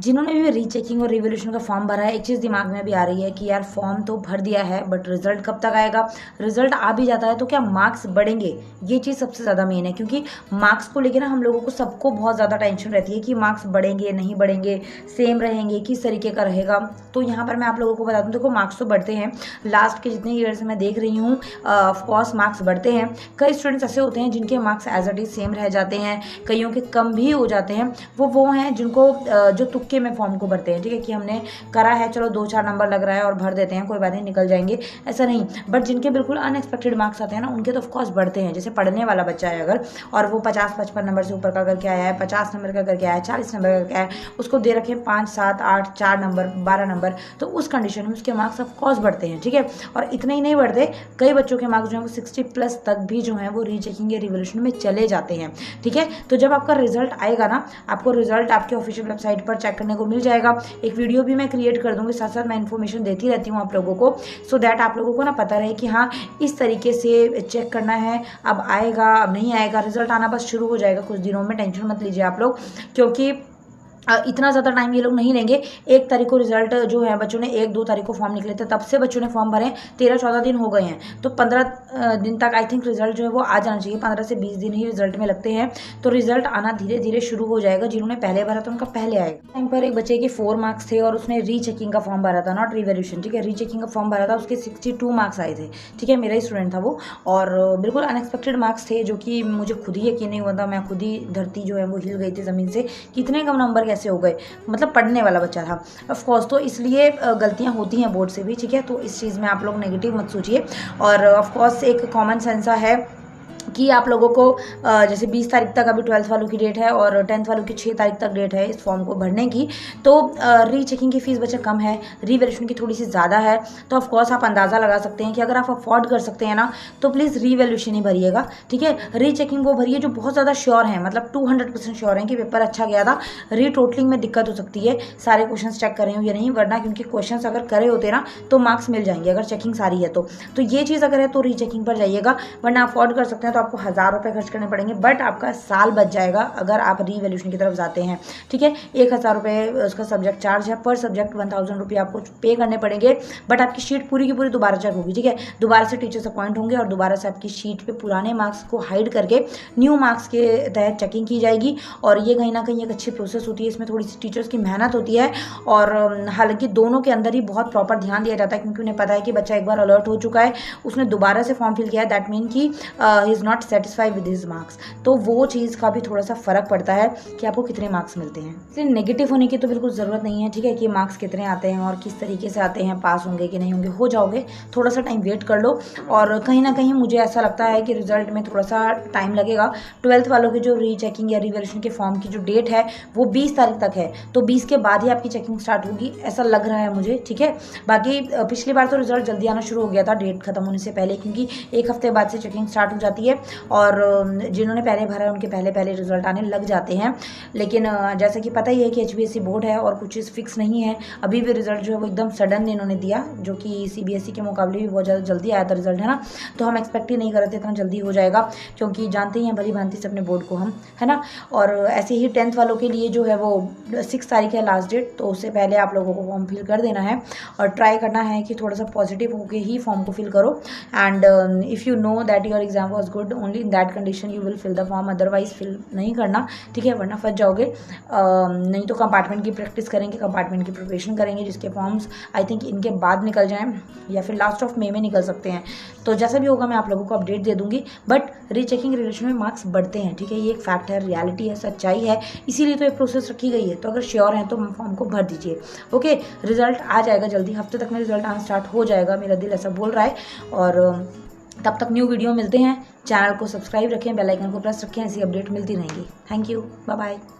जिन्होंने भी रीचेकिंग और रिवोल्यूशन का फॉर्म भरा है, एक चीज़ दिमाग में भी आ रही है कि यार फॉर्म तो भर दिया है बट रिजल्ट कब तक आएगा। रिजल्ट आ भी जाता है तो क्या मार्क्स बढ़ेंगे, ये चीज़ सबसे ज़्यादा मेन है। क्योंकि मार्क्स को लेकर ना हम लोगों को सबको बहुत ज़्यादा टेंशन रहती है कि मार्क्स बढ़ेंगे नहीं बढ़ेंगे, सेम रहेंगे, किस तरीके का रहेगा। तो यहाँ पर मैं आप लोगों को बता दूँ, देखो मार्क्स तो बढ़ते हैं, लास्ट के जितने ईयर से मैं देख रही हूँ ऑफकोर्स मार्क्स बढ़ते हैं। कई स्टूडेंट्स ऐसे होते हैं जिनके marks as it is same रह जाते हैं, कईयों के कम भी हो जाते हैं। वो हैं जिनको जो तुक्के में फॉर्म को भरते हैं, ठीक है, कि हमने करा है चलो 2-4 नंबर लग रहा है और भर देते हैं, कोई बात नहीं निकल जाएंगे, ऐसा नहीं। बट जिनके बिल्कुल अनएक्सपेक्टेड मार्क्स आते हैं ना, उनके तो ऑफकोर्स बढ़ते हैं। जैसे पढ़ने वाला बच्चा है अगर, और वो 50-55 नंबर से ऊपर का करके आया है, 50 नंबर का करके आया है, 40 नंबर का करके आया है, उसको दे रखे 5, 7, 8, 4 नंबर, 12 नंबर, तो उस कंडीशन में उसके मार्क्स ऑफकोर्स बढ़ते हैं, ठीक है। और इतने ही नहीं बढ़ते, कई बच्चों के मार्क्स जो है वो 60+ तक भी जो है वो रीचेकिंग या रिवोल्यूशन में चले जाते हैं, ठीक है। तो जब आपका रिजल्ट आएगा ना, आपको रिजल्ट आपके ऑफिशियल वेबसाइट पर चेक करने को मिल जाएगा। एक वीडियो भी मैं क्रिएट कर दूंगी, साथ साथ मैं इन्फॉर्मेशन देती रहती हूँ आप लोगों को, सो दैट आप लोगों को ना पता रहे कि हाँ इस तरीके से चेक करना है। अब आएगा, अब नहीं आएगा, रिजल्ट आना बस शुरू हो जाएगा कुछ दिनों में, टेंशन मत लीजिए आप लोग, क्योंकि इतना ज़्यादा टाइम ये लोग नहीं लेंगे। 1 तारीख को रिजल्ट जो है, बच्चों ने 1-2 तारीख को फॉर्म निकले थे, तब से बच्चों ने फॉर्म भरे, 13-14 दिन हो गए हैं, तो 15 दिन तक आई थिंक रिजल्ट जो है वो आ जाना चाहिए। 15 से 20 दिन ही रिजल्ट में लगते हैं, तो रिजल्ट आना धीरे धीरे शुरू हो जाएगा। जिन्होंने पहले भरा था उनका पहले आएगा। टाइम पर एक बच्चे के 4 मार्क्स थे और उसने रीचेकिंग का फॉर्म भरा था, नॉट रिवोल्यूशन, ठीक है, रीचेकिंग का फॉर्म भरा था, उसके 62 मार्क्स आए थे, ठीक है, मेरा ही स्टूडेंट था वो, और बिल्कुल अनएक्सपेक्टेड मार्क्स थे, जो कि मुझे खुद ही यकीन नहीं हुआ था। मैं खुद ही, धरती जो है वो हिल गई थी ज़मीन से, कितने कम नंबर कैसे हो गए, मतलब पढ़ने वाला बच्चा था ऑफकोर्स। तो इसलिए गलतियां होती हैं बोर्ड से भी, ठीक है, तो इस चीज़ में आप लोग नेगेटिव मत सोचिए। और ऑफकोर्स एक कॉमन सेंस है कि आप लोगों को जैसे 20 तारीख तक अभी 12th वालों की डेट है और 10th वालों की 6 तारीख तक डेट है इस फॉर्म को भरने की। तो रीचेकिंग की फीस बच्चा कम है, रिवोल्यूशन की थोड़ी सी ज़्यादा है, तो ऑफकोर्स आप अंदाज़ा लगा सकते हैं कि अगर आप अफोर्ड कर सकते हैं ना, तो प्लीज़ रिवोल्यूशन ही भरिएगा, ठीक है। रीचेकिंग वो भरिए जो बहुत ज़्यादा श्योर हैं, मतलब 200% श्योर हैं कि पेपर अच्छा गया था। रीटोटलिंग में दिक्कत हो सकती है, सारे क्वेश्चन चेक कर रहे हो या नहीं, वरना क्योंकि क्वेश्चन अगर करे होते ना तो मार्क्स मिल जाएंगे, अगर चेकिंग सारी है तो ये चीज़ अगर है तो रीचेकिंग पर जाइएगा। वरना अफोर्ड कर सकते हैं तो आपको 1000 रुपये खर्च करने पड़ेंगे, बट आपका साल बच जाएगा अगर आप रीवैल्यूएशन की तरफ जाते हैं, ठीक है। 1000 रुपये उसका सब्जेक्ट चार्ज है, पर सब्जेक्ट 1000 रुपये आपको पे करने पड़ेंगे, बट आपकी शीट पूरी की पूरी दोबारा चेक होगी, ठीक है। दोबारा से टीचर्स अपॉइंट होंगे और दोबारा से आपकी शीट पे पुराने मार्क्स को हाइड करके न्यू मार्क्स के तहत चेकिंग की जाएगी। और ये कहीं ना कहीं एक अच्छी प्रोसेस होती है, इसमें थोड़ी सी टीचर्स की मेहनत होती है, और हालांकि दोनों के अंदर ही बहुत प्रॉपर ध्यान दिया जाता है, क्योंकि उन्हें पता है कि बच्चा एक बार अलर्ट हो चुका है, उसने दोबारा से फॉर्म फिल किया है, दैट मीन कि he is not satisfied with his marks. तो वो चीज़ का भी थोड़ा सा फ़र्क पड़ता है कि आपको कितने मार्क्स मिलते हैं। इसलिए नेगेटिव होने की तो बिल्कुल ज़रूरत नहीं है, ठीक है, कि मार्क्स कितने आते हैं और किस तरीके से आते हैं, पास होंगे कि नहीं होंगे, हो जाओगे, थोड़ा सा टाइम वेट कर लो। और कहीं ना कहीं मुझे ऐसा लगता है कि रिजल्ट में थोड़ा सा टाइम लगेगा। 12th वालों की जो रीचेकिंग या रिवैल्यूएशन के फॉर्म की जो डेट है वो 20 तारीख तक है, तो 20 के बाद ही आपकी चेकिंग स्टार्ट होगी, ऐसा लग रहा है मुझे, ठीक है। बाकी पिछली बार तो रिजल्ट जल्दी आना शुरू हो गया था डेट खत्म होने से पहले, क्योंकि 1 हफ्ते बाद से चेकिंग स्टार्ट हो जाती है, और जिन्होंने पहले भरा है उनके पहले रिजल्ट आने लग जाते हैं। लेकिन जैसा कि पता ही है कि HBSC बोर्ड है और कुछ चीज़ फिक्स नहीं है, अभी भी रिजल्ट जो है वो एकदम सडन इन्होंने दिया, जो कि CBSE के मुकाबले भी बहुत ज़्यादा जल्दी आया था रिजल्ट, है ना। तो हम एक्सपेक्ट ही नहीं कर रहे थे इतना जल्दी हो जाएगा, क्योंकि जानते ही हैं भली भांति से अपने बोर्ड को हम, है ना। और ऐसे ही 10th वालों के लिए जो है वो 6 तारीख है लास्ट डेट, तो उससे पहले आप लोगों को फॉर्म फिल कर देना है और ट्राई करना है कि थोड़ा सा पॉजिटिव होकर ही फॉर्म को फिल करो। And if you know that your exam was good, only in that condition you will fill the form, otherwise fill नहीं करना, ठीक है, वरना फंस जाओगे। नहीं तो कंपार्टमेंट की प्रैक्टिस करेंगे, कंपार्टमेंट की प्रिपरेशन करेंगे, जिसके फॉर्म्स आई थिंक इनके बाद निकल जाएं या फिर लास्ट ऑफ मई में निकल सकते हैं। तो जैसा भी होगा मैं आप लोगों को अपडेट दे दूंगी। बट रीचेकिंग रिलेशन में मार्क्स बढ़ते हैं, ठीक है, ये एक फैक्ट है, रियलिटी है, सच्चाई है, इसीलिए तो ये प्रोसेस रखी गई है। तो अगर श्योर हैं तो फॉर्म को भर दीजिए, ओके। रिजल्ट आ जाएगा जल्दी, हफ्ते तक में रिजल्ट आना स्टार्ट हो जाएगा, मेरा दिल ऐसा बोल रहा है। और तब तक न्यू वीडियो मिलते हैं, चैनल को सब्सक्राइब रखें, बेल आइकन को प्रेस रखें, ऐसी अपडेट मिलती रहेंगी। Thank you, bye bye.